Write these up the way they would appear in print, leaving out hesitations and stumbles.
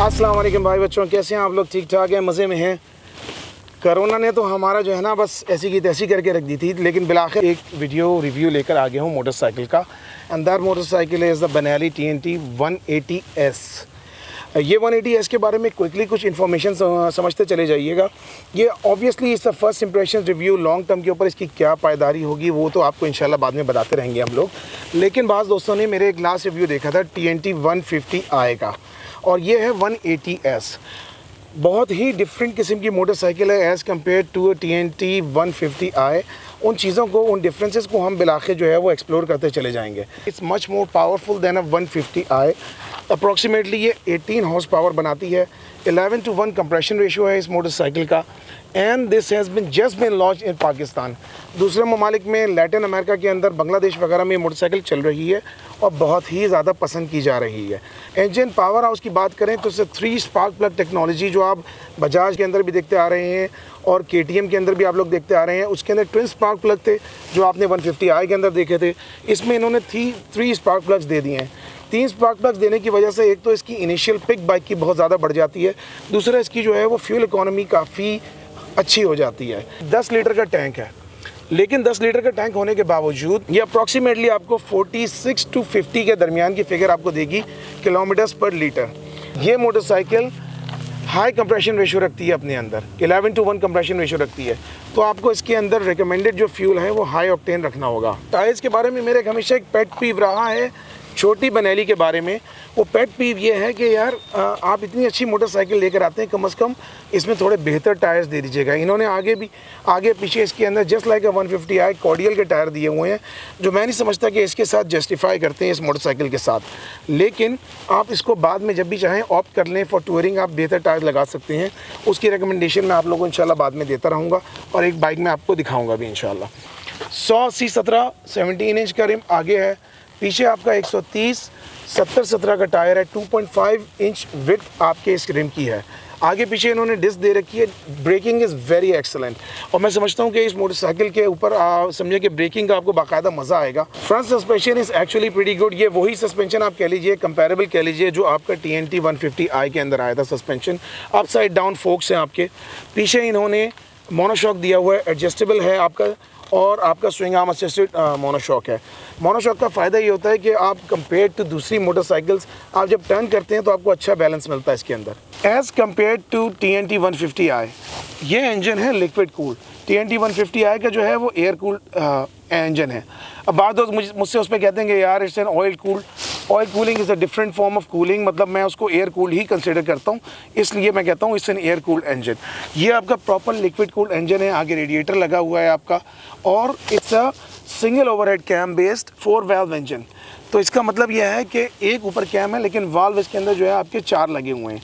अस्सलाम वालेकुम भाई बच्चों, कैसे हैं आप लोग? ठीक ठाक हैं, मज़े में हैं। कोरोना ने तो हमारा जो है ना बस ऐसी की तैसी करके रख दी थी, लेकिन बिलाखिर एक वीडियो रिव्यू लेकर आ गया हूँ मोटरसाइकिल का। अंदर motorcycle is the Benelli TNT 180S। ये 180S के बारे में क्विकली कुछ इन्फॉर्मेशन समझते चले जाइएगा। ये ऑब्वियसली इस first impression review, long term के ऊपर इसकी क्या पायदारी होगी वो तो आपको इंशाल्लाह बाद में बताते रहेंगे हम लोग। लेकिन बाज़ दोस्तों ने मेरे एक लास्ट रिव्यू देखा था TNT 150i का, और ये है 180S। बहुत ही डिफरेंट किस्म की मोटरसाइकिल है as compare to TNT 150i। उन चीज़ों को, उन डिफरेंसेस को हम बिलाखिर जो है वो एक्सप्लोर करते चले जाएंगे। It's much more powerful then a 150i। Approximately ये 18 हॉर्स पावर बनाती है। 11:1 कंप्रेशन रेशियो है इस मोटरसाइकिल का। And this has been just been launch in Pakistan. दूसरे ममालिक में, लैटिन अमेरिका के अंदर, बांग्लादेश वगैरह में मोटरसाइकिल चल रही है और बहुत ही ज़्यादा पसंद की जा रही है। इंजन पावर हाउस की बात करें तो इससे 3 स्पार्क प्लग टेक्नोलॉजी जो आप बजाज के अंदर भी देखते आ रहे हैं और KTM के अंदर भी आप लोग देखते आ रहे हैं, उसके अंदर ट्विन स्पार्क प्लग थे जो आपने 150i के अंदर देखे थे। इसमें इन्होंने 3 स्पार्क प्लग्स दे दिए हैं। 3 स्पार्क प्लग्स देने की वजह से एक तो इसकी इनिशियल पिक बाइक की बहुत ज़्यादा बढ़ जाती है, दूसरा इसकी जो है वो फ्यूल इकोनॉमी काफ़ी अच्छी हो जाती है। 10 लीटर का टैंक है, लेकिन 10 लीटर का टैंक होने के बावजूद ये अप्रॉक्सीमेटली आपको 46 to 50 के दरमियान की फिगर आपको देगी किलोमीटर्स पर लीटर। ये मोटरसाइकिल हाई कंप्रेशन रेशियो रखती है अपने अंदर, 11:1 कंप्रेशन रेशियो रखती है। तो आपको इसके अंदर रिकमेंडेड जो फ्यूल है वो हाई ऑक्टेन रखना होगा। टायर्स के बारे में मेरे हमेशा एक पेट पीव रहा है छोटी बेनेली के बारे में। वो पेट पीव ये है कि यार आप इतनी अच्छी मोटरसाइकिल लेकर आते हैं, कम से कम इसमें थोड़े बेहतर टायर्स दे दीजिएगा। इन्होंने आगे पीछे इसके अंदर जस्ट लाइक 150i कॉर्डियल के टायर दिए हुए हैं, जो मैं नहीं समझता कि इसके साथ जस्टिफाई करते हैं इस मोटरसाइकिल के साथ। लेकिन आप इसको बाद में जब भी चाहें ऑप्ट कर लें फॉर टूरिंग, आप बेहतर टायर लगा सकते हैं। उसकी रिकमेंडेशन मैं आप लोगों को इंशाल्लाह बाद में देता रहूँगा और एक बाइक में आपको दिखाऊँगा भी इंशाल्लाह। 100/80/17 17 इंच का रिम आगे है, पीछे आपका 130/70/17 का टायर है। 2.5 इंच विड्थ आपके इस रिम की है। आगे पीछे इन्होंने डिस्क दे रखी है। ब्रेकिंग इज़ वेरी एक्सेलेंट, और मैं समझता हूँ कि इस मोटरसाइकिल के ऊपर समझे कि ब्रेकिंग का आपको बाकायदा मज़ा आएगा। Front suspension is actually pretty good. ये वही सस्पेंशन आप कह लीजिए, कंपेरेबल कह लीजिए, जो आपका TNT 150i के अंदर आया था सस्पेंशन। अपसाइड डाउन फोक्स हैं आपके। पीछे इन्होंने मोनोशॉक दिया हुआ है, एडजस्टेबल है आपका, और आपका स्विंग आर्म असिस्टेड मोनोशॉक है। मोनोशॉक का फ़ायदा ये होता है कि आप कंपेयर टू दूसरी मोटरसाइकिल्स, आप जब टर्न करते हैं तो आपको अच्छा बैलेंस मिलता है इसके अंदर। As compare to TNT 150i, ये इंजन है लिक्विड कूल। TNT 150i का जो है वो एयर कूल्ड इंजन है। अब बात दोस्त मुझसे उस पर कहते हैं कि यार it's an oil cooled. Oil cooling is a different form of cooling, मतलब मैं उसको एयर कूल्ड ही कंसिडर करता हूँ, इसलिए मैं कहता हूँ it's an air cooled engine. ये आपका प्रॉपर लिक्विड कूल्ड इंजन है। आगे रेडिएटर लगा हुआ है आपका, और it's a single overhead cam based 4 valve engine. तो इसका मतलब यह है कि एक ऊपर कैम है, लेकिन वाल्व इसके अंदर जो है आपके 4 लगे हुए हैं।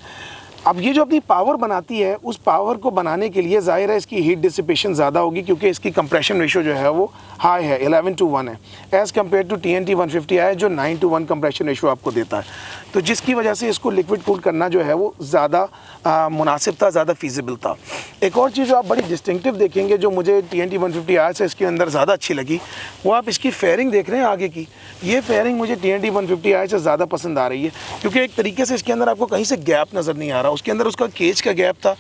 अब ये जो अपनी पावर बनाती है, उस पावर को बनाने के लिए ज़ाहिर है इसकी हीट डिसिपेशन ज़्यादा होगी, क्योंकि इसकी कंप्रेशन रेशियो जो है वो हाई है, 11:1 है, as compare to TNT 150i जो 9:1 कंप्रेशन रेशियो आपको देता है। तो जिसकी वजह से इसको लिक्विड कूल करना जो है वो ज़्यादा मुनासिब था, ज़्यादा फीजिबल था। एक और चीज़ जो आप बड़ी डिस्टिंक्टिव देखेंगे, जो मुझे TNT 150i से इसके अंदर ज़्यादा अच्छी लगी, वो आप इसकी फेयरिंग देख रहे हैं आगे की। ये फेयरिंग मुझे TNT 150i से ज़्यादा पसंद आ रही है, क्योंकि एक तरीके से इसके अंदर आपको कहीं से गैप नज़र नहीं आ रहा। उसके अंदर उसका केज का गैप था।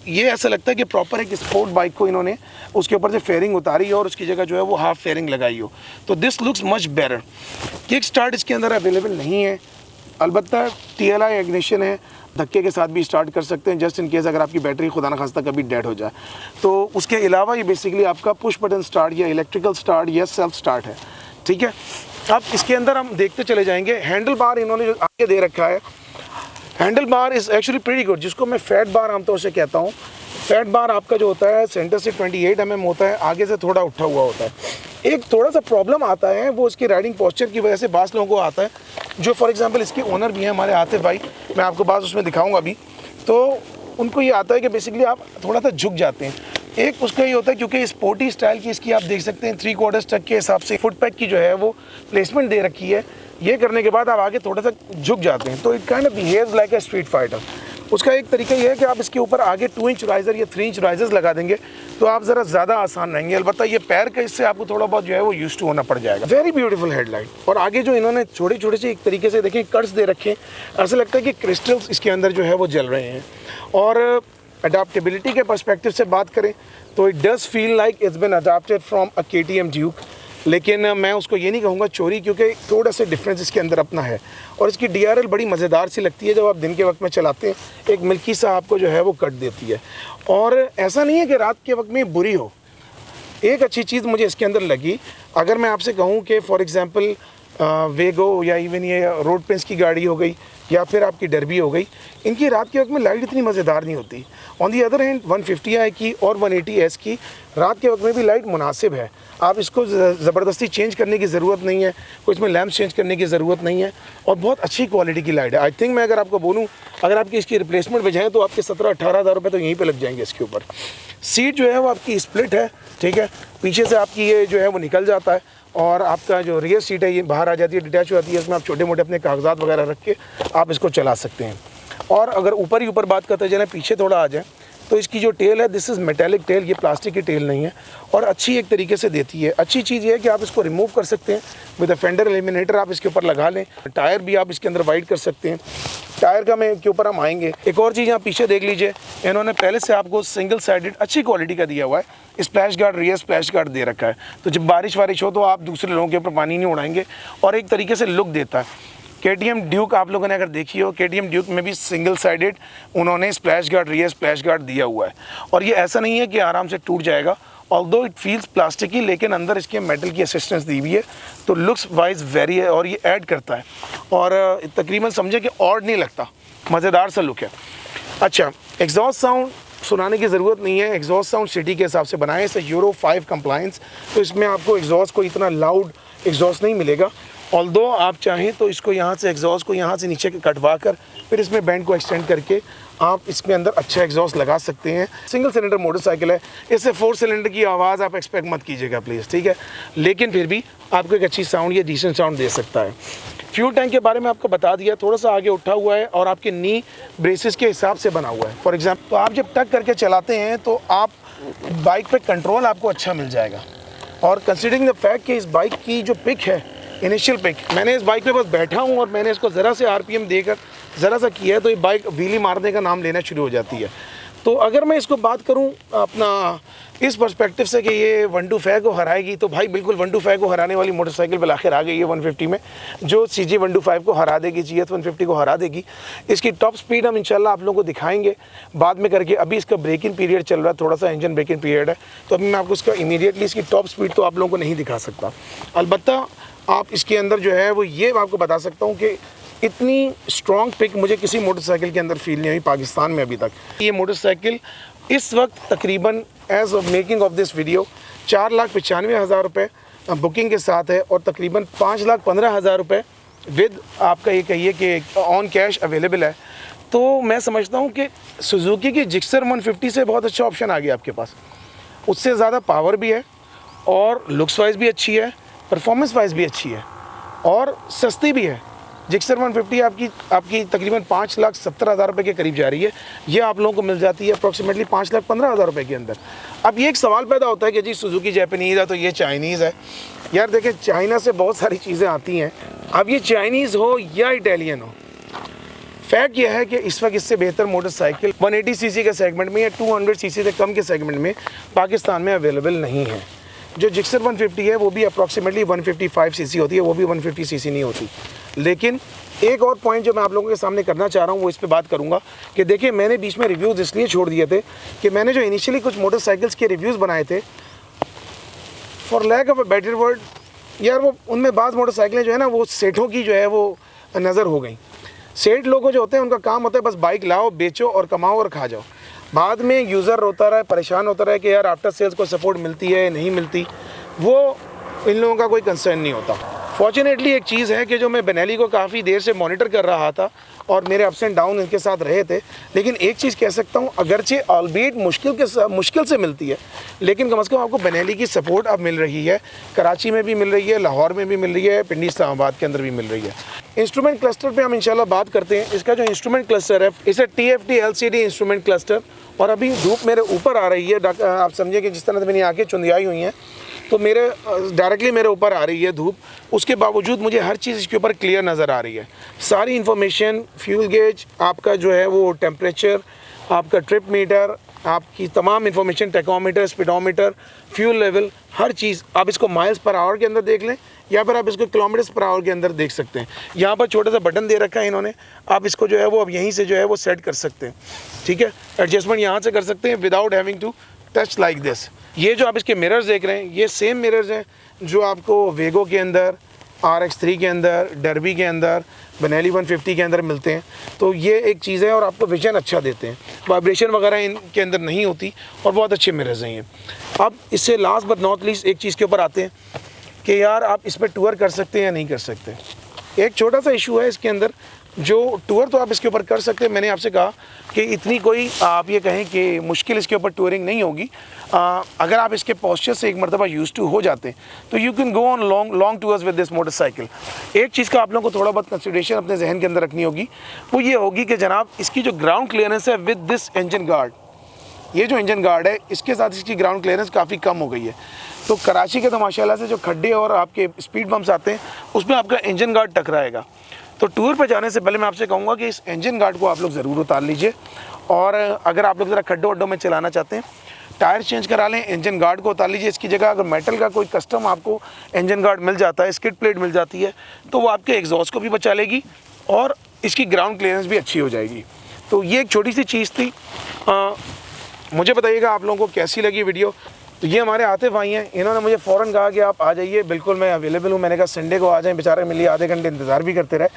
ये ऐसा लगता है कि प्रॉपर एक स्पोर्ट बाइक को इन्होंने उसके ऊपर से फेयरिंग उतारी और उसकी जगह जो है वो हाफ फेयरिंग लगाई हो। तो this looks much better. Kick start इसके अंदर अवेलेबल नहीं है, अलबत्ता TLI इग्निशन है, धक्के के साथ भी स्टार्ट कर सकते हैं, जस्ट इन केस अगर आपकी बैटरी खुदा न खास्ता कभी डेड हो जाए। तो उसके अलावा ये बेसिकली आपका पुश बटन स्टार्ट या इलेक्ट्रिकल स्टार्ट या सेल्फ स्टार्ट है, ठीक है। अब इसके अंदर हम देखते चले जाएंगे। हैंडल बार इन्होंने जो आगे दे रखा है, handle bar is actually pretty good, जिसको मैं फैट बार आमतौर से कहता हूँ। फैट बार आपका जो होता है सेंटर से 28 mm होता है, आगे से थोड़ा उठा हुआ होता है। एक थोड़ा सा प्रॉब्लम आता है वो उसकी राइडिंग पोस्चर की वजह से बास लोगों को आता है, जो फॉर एग्जांपल इसके ओनर भी हैं हमारे आतिफ भाई, मैं आपको बात उसमें दिखाऊंगा अभी। तो उनको ये आता है कि बेसिकली आप थोड़ा सा झुक जाते हैं। एक उसका ये होता है क्योंकि स्पोर्टी स्टाइल की इसकी आप देख सकते हैं 3/4 टक के हिसाब से फुट पैक की जो है वो प्लेसमेंट दे रखी है। ये करने के बाद आप आगे थोड़ा सा झुक जाते हैं, तो it kind of behaves like a street fighter. उसका एक तरीका ये है कि आप इसके ऊपर आगे 2 इंच राइज़र या 3 इंच राइज़र्स लगा देंगे तो आप ज़रा ज़्यादा आसान रहेंगे। अलबत्ता ये पैर का इससे आपको थोड़ा बहुत जो है वो यूज टू होना पड़ जाएगा। Very beautiful headlight. और आगे जो इन्होंने छोटे छोटे से एक तरीके से देखें कट्स दे रखे हैं, ऐसा लगता है कि क्रिस्टल्स इसके अंदर जो है वो जल रहे हैं। और अडाप्टेबिलिटी के पर्सपेक्टिव से बात करें तो it does feel like it's been adapted from a KTM Duke, लेकिन मैं उसको ये नहीं कहूँगा चोरी, क्योंकि थोड़ा सा डिफरेंस इसके अंदर अपना है। और इसकी DRL बड़ी मज़ेदार सी लगती है, जब आप दिन के वक्त में चलाते हैं एक मिल्की सा आपको जो है वो कट देती है। और ऐसा नहीं है कि रात के वक्त में बुरी हो। एक अच्छी चीज़ मुझे इसके अंदर लगी, अगर मैं आपसे कहूँ कि फॉर एग्ज़ाम्पल वेगो या इवन ये रोड प्रिंस की गाड़ी हो गई या फिर आपकी डर्बी हो गई, इनकी रात के वक्त में लाइट इतनी मज़ेदार नहीं होती। On the other hand 150i की और 180S की रात के वक्त में भी लाइट मुनासिब है। आप इसको ज़बरदस्ती चेंज करने की ज़रूरत नहीं है, कोई इसमें लैम्प चेंज करने की ज़रूरत नहीं है, और बहुत अच्छी क्वालिटी की लाइट है। आई थिंक मैं अगर आपको बोलूँ, अगर आपकी इसकी रिप्लेसमेंट बजाएँ तो आपके 17-18 हज़ार रुपये तो यहीं पर लग जाएंगे इसके ऊपर। सीट जो है वो आपकी स्प्लिट है, ठीक है, पीछे से आपकी ये जो है वो निकल जाता है और आपका जो रियर सीट है ये बाहर आ जाती है, डिटैच हो जाती है। इसमें आप छोटे मोटे अपने कागजात वगैरह रख के आप इसको चला सकते हैं। और अगर ऊपर ही ऊपर बात करते चलें, पीछे थोड़ा आ जाए, तो इसकी जो टेल है दिस इज़ मेटेलिक टेल, ये प्लास्टिक की टेल नहीं है और अच्छी एक तरीके से देती है। अच्छी चीज़ ये है कि आप इसको रिमूव कर सकते हैं विद अ फेंडर एलिमिनेटर, आप इसके ऊपर लगा लें। टायर भी आप इसके अंदर वाइड कर सकते हैं, टायर का में के ऊपर हम आएंगे। एक और चीज़ यहाँ पीछे देख लीजिए, इन्होंने पहले से आपको सिंगल साइडेड अच्छी क्वालिटी का दिया हुआ है, splash guard, rear splash guard दे रखा है, तो जब बारिश वारिश हो तो आप दूसरे लोगों के ऊपर पानी नहीं उड़ाएंगे और एक तरीके से लुक देता है। KTM ड्यूक आप लोगों ने अगर देखी हो, KTM ड्यूक में भी सिंगल साइडेड उन्होंने splash guard, rear splash guard दिया हुआ है और ये ऐसा नहीं है कि आराम से टूट जाएगा। ऑल्दो इट फील्स प्लास्टिक ही, लेकिन अंदर इसके मेटल की असिस्टेंस दी हुई है, तो लुक्स वाइज वेरी है और ये ऐड करता है और तकरीबन समझे कि ऑड नहीं लगता, मज़ेदार सा लुक है। अच्छा, एग्जॉस्ट साउंड सुनाने की ज़रूरत नहीं है, एग्जॉस्ट साउंड सिटी के हिसाब से बनाए, इसे यूरो 5 कंप्लायंस, तो इसमें आपको एग्जॉस्ट को इतना लाउड एग्जॉस्ट नहीं मिलेगा। ऑल्दो आप चाहें तो इसको यहाँ से एग्जॉस्ट को यहाँ से नीचे कटवा कर फिर इसमें बैंड को एक्सटेंड करके आप इसमें अंदर अच्छा एग्जॉस्ट लगा सकते हैं। सिंगल सिलेंडर मोटरसाइकिल है, इससे 4 सिलेंडर की आवाज़ आप एक्सपेक्ट मत कीजिएगा प्लीज़, ठीक है, लेकिन फिर भी आपको एक अच्छी साउंड या डिसेंट साउंड दे सकता है। फ्यूल टैंक के बारे में आपको बता दिया, थोड़ा सा आगे उठा हुआ है और आपके नी ब्रेसेस के हिसाब से बना हुआ है। फॉर एग्जाम्पल, तो आप जब टक करके चलाते हैं तो आप बाइक पे कंट्रोल आपको अच्छा मिल जाएगा। और कंसिडरिंग द फैक्ट कि इस बाइक की जो पिक है, इनिशियल पिक, मैंने इस बाइक पे बस बैठा हूँ और मैंने इसको ज़रा से RPM देकर ज़रा सा किया है तो ये बाइक व्हीली मारने का नाम लेना शुरू हो जाती है। तो अगर मैं इसको बात करूं अपना इस पर्सपेक्टिव से कि ये 125 को हराएगी, तो भाई बिल्कुल 125 को हराने वाली मोटरसाइकिल बिल आखिर आ गई है 150 में, जो CG 125 को हरा देगी, GS 150 को हरा देगी। इसकी टॉप स्पीड हम इंशाल्लाह आप लोगों को दिखाएंगे बाद में करके। अभी इसका ब्रेकिंग पीरियड चल रहा है, थोड़ा सा इंजन ब्रेकिंग पीरियड है, तो अभी मैं आपको इसका इमीडिएटली इसकी टॉप स्पीड तो आप लोगों को नहीं दिखा सकता। अलबत्ता आप इसके अंदर जो है वो ये आपको बता सकता हूँ कि इतनी स्ट्रॉन्ग पिक मुझे किसी मोटरसाइकिल के अंदर फील नहीं हुई पाकिस्तान में अभी तक। ये मोटरसाइकिल इस वक्त तकरीबन as of making of this video 4,95,000 रुपये बुकिंग के साथ है और तकरीबन 5,15,000 रुपये विद आपका ये कहिए कि ऑन कैश अवेलेबल है। तो मैं समझता हूँ कि सुजुकी की जिक्सर 150 से बहुत अच्छा ऑप्शन आ गया आपके पास। उससे ज़्यादा पावर भी है और लुक्स वाइज भी अच्छी है, परफॉर्मेंस वाइज भी अच्छी है और सस्ती भी है। जिक्सर 150 आपकी तकरीबन 5,70,000 रुपये के करीब जा रही है। ये आप लोगों को मिल जाती है अप्रॉक्सीमेटली 5,15,000 रुपये के अंदर। अब ये एक सवाल पैदा होता है कि जी सुजुकी जापानीज़ है तो ये चाइनीज़ है। यार देखें, चाइना से बहुत सारी चीज़ें आती हैं, अब ये चाइनीज़ हो या इटालियन हो, फैक्ट यह है कि इस वक्त इससे बेहतर मोटरसाइकिल 180 सीसी के सेगमेंट में या 200 सीसी से कम के सेगमेंट में पाकिस्तान में अवेलेबल नहीं है। जो जिक्सर 150 है वो भी अप्रॉक्सीमेटली 155 सीसी होती है, वो भी 150 सीसी नहीं होती। लेकिन एक और पॉइंट जो मैं आप लोगों के सामने करना चाह रहा हूँ वो इस पे बात करूँगा कि देखिए, मैंने बीच में रिव्यूज़ इसलिए छोड़ दिए थे कि मैंने जो इनिशियली कुछ मोटरसाइकिल्स के रिव्यूज़ बनाए थे, for lack of a better word, यार वो उनमें बाज़ मोटरसाइकिलें जो है ना वो सेठों की जो है वो नज़र हो गई। सेठ लोग जो होते हैं उनका काम होता है बस बाइक लाओ, बेचो और कमाओ और खा जाओ। बाद में यूज़र रोता रहा है, परेशान होता रहा है कि यार आफ्टर सेल्स को सपोर्ट मिलती है नहीं मिलती, वो इन लोगों का कोई कंसर्न नहीं होता। फॉर्चुनेटली एक चीज़ है कि जो मैं बेनेली को काफ़ी देर से मॉनिटर कर रहा था और मेरे अप्स एंड डाउन इनके साथ रहे थे, लेकिन एक चीज़ कह सकता हूँ, अगरचे ऑलबीट मुश्किल से मिलती है, लेकिन कम से कम आपको बेनेली की सपोर्ट अब मिल रही है। कराची में भी मिल रही है, लाहौर में भी मिल रही है, पिंडी इस्लामाबाद के अंदर भी मिल रही है। इंस्ट्रूमेंट क्लस्टर पे हम इंशाल्लाह बात करते हैं। इसका जो इंस्ट्रूमेंट क्लस्टर है, इसे TFT LCD इंस्ट्रूमेंट क्लस्टर, और अभी धूप मेरे ऊपर आ रही है, आप समझिए कि जिस तरह से मेरी आँखें चुंधियाई हुई हैं, तो मेरे डायरेक्टली मेरे ऊपर आ रही है धूप, उसके बावजूद मुझे हर चीज़ इसके ऊपर क्लियर नज़र आ रही है। सारी इन्फॉर्मेशन, फ्यूल गेज, आपका जो है वो टेम्परेचर, आपका ट्रिप मीटर, आपकी तमाम information, tachometer, speedometer, fuel level, हर चीज़। आप इसको माइल्स पर आवर के अंदर देख लें या फिर आप इसको किलोमीटर्स पर आवर के अंदर देख सकते हैं। यहाँ पर छोटा सा बटन दे रखा है इन्होंने, आप इसको जो है वो अब यहीं से जो है वो सेट कर सकते हैं, ठीक है। एडजस्टमेंट यहाँ से कर सकते हैं without having to touch like this. ये जो आप इसके मिरर्स देख रहे हैं, ये सेम मिरर्स हैं जो आपको वेगो के अंदर, RX3 के अंदर, डर्बी के अंदर, बेनेली 150 के अंदर मिलते हैं। तो ये एक चीज़ है और आपको विजन अच्छा देते हैं, वाइब्रेशन वगैरह इनके अंदर नहीं होती और बहुत अच्छे मिरर्स हैं ये। अब इससे लास्ट बट नॉट लीस्ट एक चीज़ के ऊपर आते हैं कि यार आप इस पर टूर कर सकते हैं या नहीं कर सकते। एक छोटा सा इशू है इसके अंदर, जो टूर तो आप इसके ऊपर कर सकते हैं। मैंने आपसे कहा कि इतनी कोई आप ये कहें कि मुश्किल इसके ऊपर टूरिंग नहीं होगी। अगर आप इसके पोस्चर से एक मरतबा यूज़ टू हो जाते हैं तो you can go on long tours with this motorcycle. एक चीज़ का आप लोगों को थोड़ा बहुत कंसिडरेशन अपने जहन के अंदर रखनी होगी, वो ये होगी कि जनाब इसकी जो ग्राउंड क्लियरेंस है विद दिस इंजन गार्ड, ये जो इंजन गार्ड है इसके साथ इसकी ग्राउंड क्लियरेंस काफ़ी कम हो गई है। तो कराची के तो माशाल्लाह से जो खड्डे और आपके स्पीड बम्प्स आते हैं उसमें आपका इंजन गार्ड टकराएगा। तो टूर पर जाने से पहले मैं आपसे कहूँगा कि इस इंजन गार्ड को आप लोग ज़रूर उतार लीजिए, और अगर आप लोग ज़रा खड्डों वड्डों में चलाना चाहते हैं, टायर चेंज करा लें, इंजन गार्ड को उतार लीजिए। इसकी जगह अगर मेटल का कोई कस्टम आपको इंजन गार्ड मिल जाता है, स्किड प्लेट मिल जाती है, तो वो आपके एग्जॉस्ट को भी बचा लेगी और इसकी ग्राउंड क्लियरेंस भी अच्छी हो जाएगी। तो ये एक छोटी सी चीज़ थी। मुझे बताइएगा आप लोगों को कैसी लगी वीडियो। तो ये हमारे आतिफ भाई हैं, इन्होंने मुझे फ़ौरन कहा कि आप आ जाइए, बिल्कुल मैं अवेलेबल हूँ। मैंने कहा संडे को आ जाएं, बेचारे मेरे लिए आधे घंटे इंतज़ार भी करते रहे,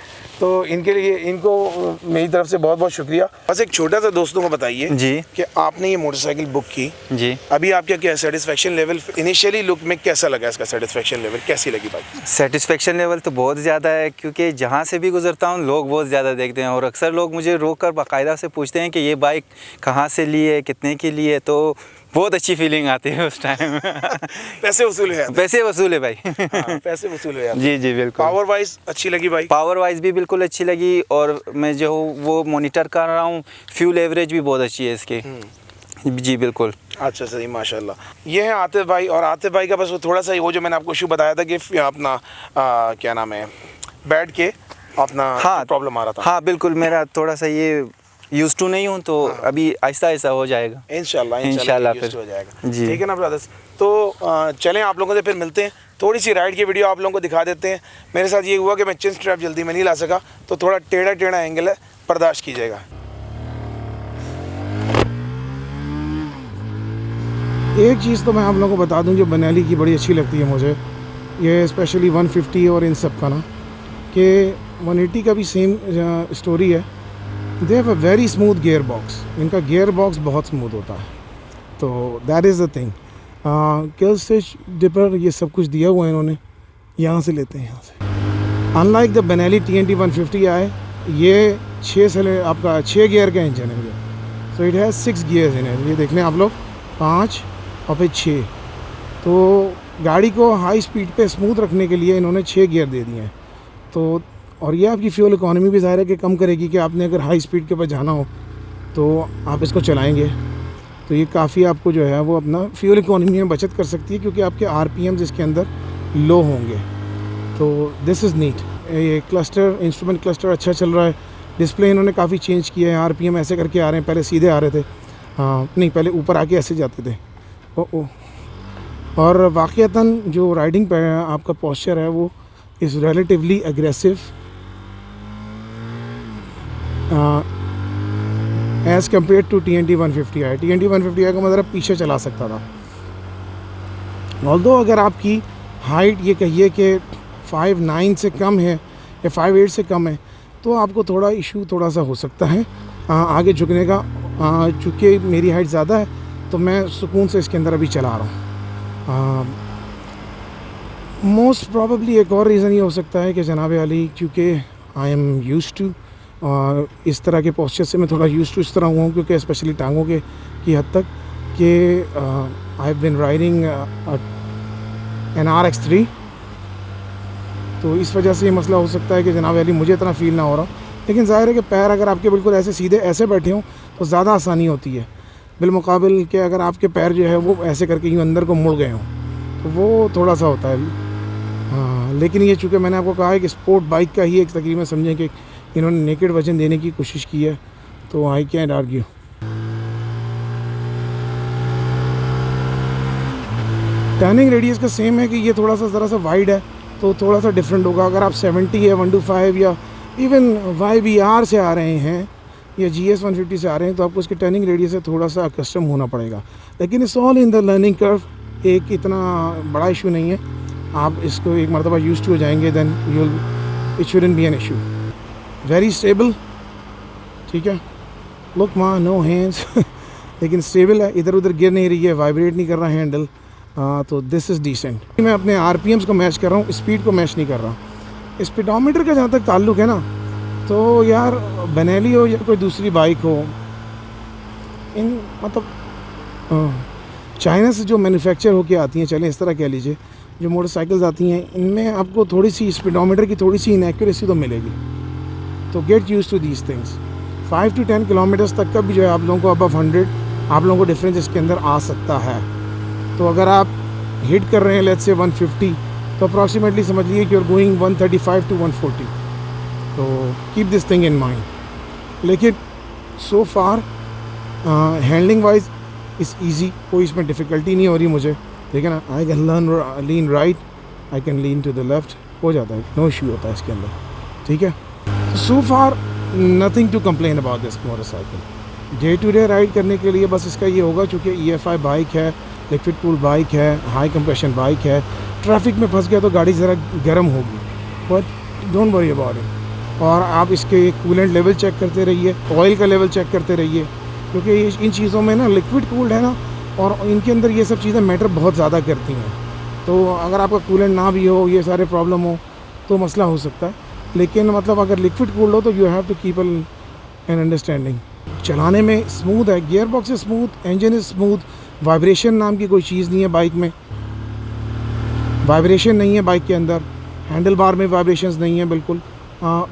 तो इनके लिए इनको मेरी तरफ से बहुत बहुत शुक्रिया। बस एक छोटा सा दोस्तों को बताइए जी कि आपने ये मोटरसाइकिल बुक की जी, अभी आपका क्या सेटिस्फेक्शन लेवल, इनिशियली लुक में कैसा लगा, इसका सेटिस्फेक्शन लेवल कैसी लगी बाइक? सेटिस्फेक्शन लेवल तो बहुत ज़्यादा है, क्योंकि जहाँ से भी गुजरता हूँ लोग बहुत ज़्यादा देखते हैं और अक्सर लोग मुझे रोक कर बाकायदा से पूछते हैं कि ये बाइक कहाँ से ली है, कितने की ली है। तो बहुत अच्छी फीलिंग आती है उस टाइम। पैसे वसूल है, पैसे वसूल है भाई। पैसे वसूल है जी जी बिल्कुल। पावर वाइज अच्छी लगी भाई? पावर वाइज भी बिल्कुल अच्छी लगी, और मैं जो वो मॉनिटर कर रहा हूँ, फ्यूल एवरेज भी बहुत अच्छी है इसकी। जी बिल्कुल। अच्छा सही, माशाल्लाह। ये है आतिफ भाई, और आतिफ भाई का बस वो थोड़ा सा वो जो मैंने आपको इशू बताया था कि अपना क्या नाम है, बैठ के अपना प्रॉब्लम आ रहा था। हाँ बिल्कुल, मेरा थोड़ा सा ये यूज़ टू नहीं हूँ, तो अभी आहिस्ता आहिस्ता हो जाएगा इंशाल्लाह फिर हो जाएगा जी, ठीक है ना ब्रदर्स। तो चलें आप लोगों से फिर मिलते हैं, थोड़ी सी राइड की वीडियो आप लोगों को दिखा देते हैं। मेरे साथ ये हुआ कि मैं चिन स्ट्रैप जल्दी में नहीं ला सका, तो थोड़ा टेढ़ा एंगल है, बर्दाश्त कीजिएगा। एक चीज़ तो मैं आप लोगों को बता दूं जो बेनेली की बड़ी अच्छी लगती है मुझे, ये स्पेशली 150 और इन सब का ना, कि 180 का भी सेम स्टोरी है। They have a very smooth gear box, इनका गियर बॉक्स बहुत स्मूथ होता है, तो that is the thing. Kill switch, dipper, ये सब कुछ दिया हुआ है इन्होंने, यहाँ से लेते हैं यहाँ से। अनलाइक द बेनेली TNT 150 आए, ये 6 गियर का इंजन है ये, so it has 6 gears in it. ये देख लें आप लोग, 5 और फिर 6। तो गाड़ी को हाई स्पीड पे स्मूथ रखने के लिए इन्होंने 6 गियर दे दिए हैं। तो और ये आपकी फ्यूल इकोनॉमी भी ज़ाहिर है कि कम करेगी, कि आपने अगर हाई स्पीड के ऊपर जाना हो तो आप इसको चलाएंगे तो ये काफ़ी आपको जो है वो अपना फ्यूल इकोनॉमी में बचत कर सकती है, क्योंकि आपके RPM इसके अंदर लो होंगे। तो दिस इज़ नीट। ये क्लस्टर, इंस्ट्रूमेंट क्लस्टर अच्छा चल रहा है। डिस्प्ले इन्होंने काफ़ी चेंज किया है, RPM ऐसे करके आ रहे हैं, पहले सीधे आ रहे थे, नहीं पहले ऊपर आके ऐसे जाते थे। और वाक़ईतन जो राइडिंग पे आपका पोस्चर है वो is relatively aggressive as compare to TNT 150 है। TNT 150 का मतलब पीछे चला सकता था। ऑल्दो अगर आपकी हाइट ये कहिए कि 5'9" से कम है या 5'8" से कम है, तो आपको थोड़ा इशू थोड़ा सा हो सकता है आगे झुकने का। चूँकि मेरी हाइट ज़्यादा है तो मैं सुकून से इसके अंदर अभी चला रहा हूँ। मोस्ट प्रॉबली एक और रीज़न ये हो सकता है कि जनाब अली, क्योंकि आई एम यूज्ड टू इस तरह के पोस्चर से मैं थोड़ा यूज्ड टू इस तरह हुआ हूँ, क्योंकि स्पेशली टांगों के की हद तक कि I have been riding an RX3, तो इस वजह से ये मसला हो सकता है कि जनाब अली मुझे इतना फील ना हो रहा। लेकिन ज़ाहिर है कि पैर अगर आपके बिल्कुल ऐसे सीधे ऐसे बैठे हों तो ज़्यादा आसानी होती है, बिलमुकाबिल के अगर आपके पैर जो है वो ऐसे करके यूँ अंदर को मुड़ गए हों तो वो थोड़ा सा होता है। हाँ, लेकिन ये चूँकि मैंने आपको कहा है कि स्पोर्ट बाइक का ही एक तकरीबन समझें कि इन्होंने नेकेड वजन देने की कोशिश की है, तो I can't argue. Turning radius का सेम है कि ये थोड़ा सा ज़रा सा वाइड है तो थोड़ा सा डिफरेंट होगा। अगर आप 70 या 125 या इवन YBR से आ रहे हैं या GS 150 से आ रहे हैं तो आपको इसके टर्निंग रेडियस से थोड़ा सा कस्टम होना पड़ेगा, लेकिन it's all in the learning curve. एक इतना बड़ा इशू नहीं है, आप इसको एक मरतबा यूज्ड हो जाएंगे then it shouldn't be an issue. Very stable, ठीक है, लुक माँ नो हैंड्स लेकिन स्टेबल है, इधर उधर गिर नहीं रही है, वाइब्रेट नहीं कर रहा हैंडल, तो दिस इज़ डिसेंट। मैं अपने RPMs को मैच कर रहा हूँ, स्पीड को मैच नहीं कर रहा। स्पीडोमीटर का जहाँ तक ताल्लुक़ है ना, तो यार बेनेली हो या कोई दूसरी बाइक हो, इन मतलब चाइना से जो मैन्युफैक्चर होके आती हैं, चलें इस तरह कह लीजिए, जो मोटरसाइकिल्स आती हैं इनमें आपको थोड़ी सी स्पीडोमीटर की थोड़ी सी इनएक्यूरेसी तो मिलेगी। तो get use to these things. 5 to 10 kilometres तक का भी जो है आप लोगों को अबव 100 आप लोगों को डिफरेंस इसके अंदर आ सकता है। तो अगर आप हिट कर रहे हैं लेट्स से 150 तो अप्रॉक्सीमेटली समझ लीजिए कि यू आर गोइंग 135 to 140। तो keep this thing in mind. लेकिन सो फार हैंडलिंग वाइज इज़ ईजी, कोई इसमें डिफ़िकल्टी नहीं हो रही मुझे, ठीक है ना। I can learn lean right, I can lean to the left, हो जाता है, नो इशू होता है इसके अंदर, ठीक है। So far nothing to complain about this motorcycle. Day to day ride करने के लिए बस इसका ये होगा, चूँकि EFI बाइक है, लिक्विड कूल बाइक है, हाई कंप्रेशन बाइक है, ट्रैफिक में फंस गया तो गाड़ी ज़रा गर्म होगी, but don't worry about it. और आप इसके कूलेंट लेवल चेक करते रहिए, ऑयल का लेवल चेक करते रहिए, क्योंकि इन चीज़ों में ना लिक्विड कूल्ड है ना, और इनके अंदर ये सब चीज़ें मैटर बहुत ज़्यादा करती हैं। तो अगर आपका कूलेंट ना भी हो, ये सारे प्रॉब्लम हो तो मसला हो सकता है। लेकिन मतलब अगर लिक्विड कूल्ड हो तो you have to keep an understanding. चलाने में स्मूथ है, gear box is smooth, engine is smooth, vibration नाम की कोई चीज़ नहीं है बाइक में, वाइब्रेशन नहीं है बाइक के अंदर, हैंडल बार में वाइब्रेशंस नहीं है बिल्कुल,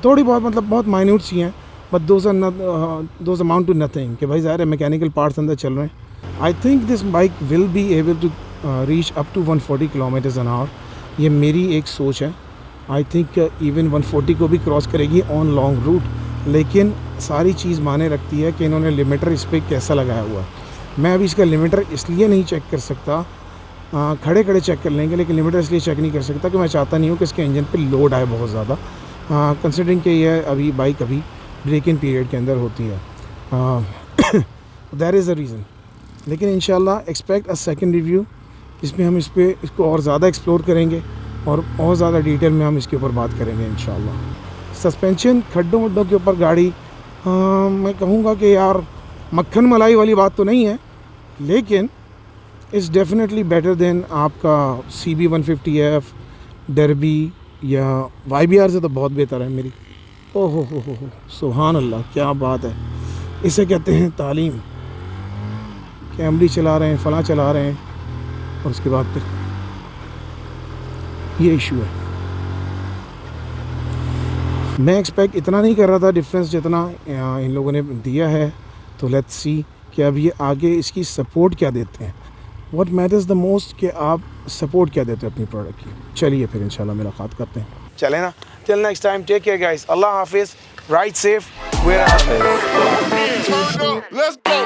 थोड़ी बहुत मतलब बहुत माइन्यूट सी हैं, but those amount to nothing कि भाई ज़ाहिर है मैकेनिकल पार्ट्स अंदर चल रहे हैं। I think this bike will be able to reach up to 140 kilometres an hour, ये मेरी एक सोच है। आई थिंक इवन 140 को भी क्रॉस करेगी ऑन लॉन्ग रूट। लेकिन सारी चीज़ माने रखती है कि इन्होंने लिमिटर इस पर कैसा लगाया हुआ है। मैं अभी इसका लिमिटर इसलिए नहीं चेक कर सकता, खड़े खड़े चेक कर लेंगे, लेकिन लिमिटर इसलिए चेक नहीं कर सकता कि मैं चाहता नहीं हूँ कि इसके इंजन पे लोड आए बहुत ज़्यादा, कंसिडरिंग कि यह अभी बाइक अभी ब्रेक इन पीरियड के अंदर होती है। That is the reason. लेकिन इंशाल्लाह एक्सपेक्ट अ सेकंड रिव्यू, जिसमें हम इसको और ज़्यादा एक्सप्लोर करेंगे और ज़्यादा डिटेल में हम इसके ऊपर बात करेंगे इंशाल्लाह। सस्पेंशन खड्डों वड्डों के ऊपर गाड़ी, मैं कहूँगा कि यार मक्खन मलाई वाली बात तो नहीं है, लेकिन इट्स डेफिनेटली बेटर देन आपका CB 150F, डर्बी या YBR से तो बहुत बेहतर है मेरी। ओहो हो सुभान अल्लाह, क्या बात है। इसे कहते हैं तालीम। कैमरी चला रहे हैं, फला चला रहे हैं, और उसके बाद फिर ये इशू है। मैं एक्सपेक्ट इतना नहीं कर रहा था डिफरेंस जितना इन लोगों ने दिया है। तो लेट्स सी कि अब ये आगे इसकी सपोर्ट क्या देते हैं। व्हाट मैटर्स द मोस्ट कि आप सपोर्ट क्या देते हैं अपनी प्रोडक्ट की। चलिए फिर इंशाल्लाह मुलाकात करते हैं। चले ना, till next time, take care guys, अल्लाह हाफिज़, ride safe, where Let's go.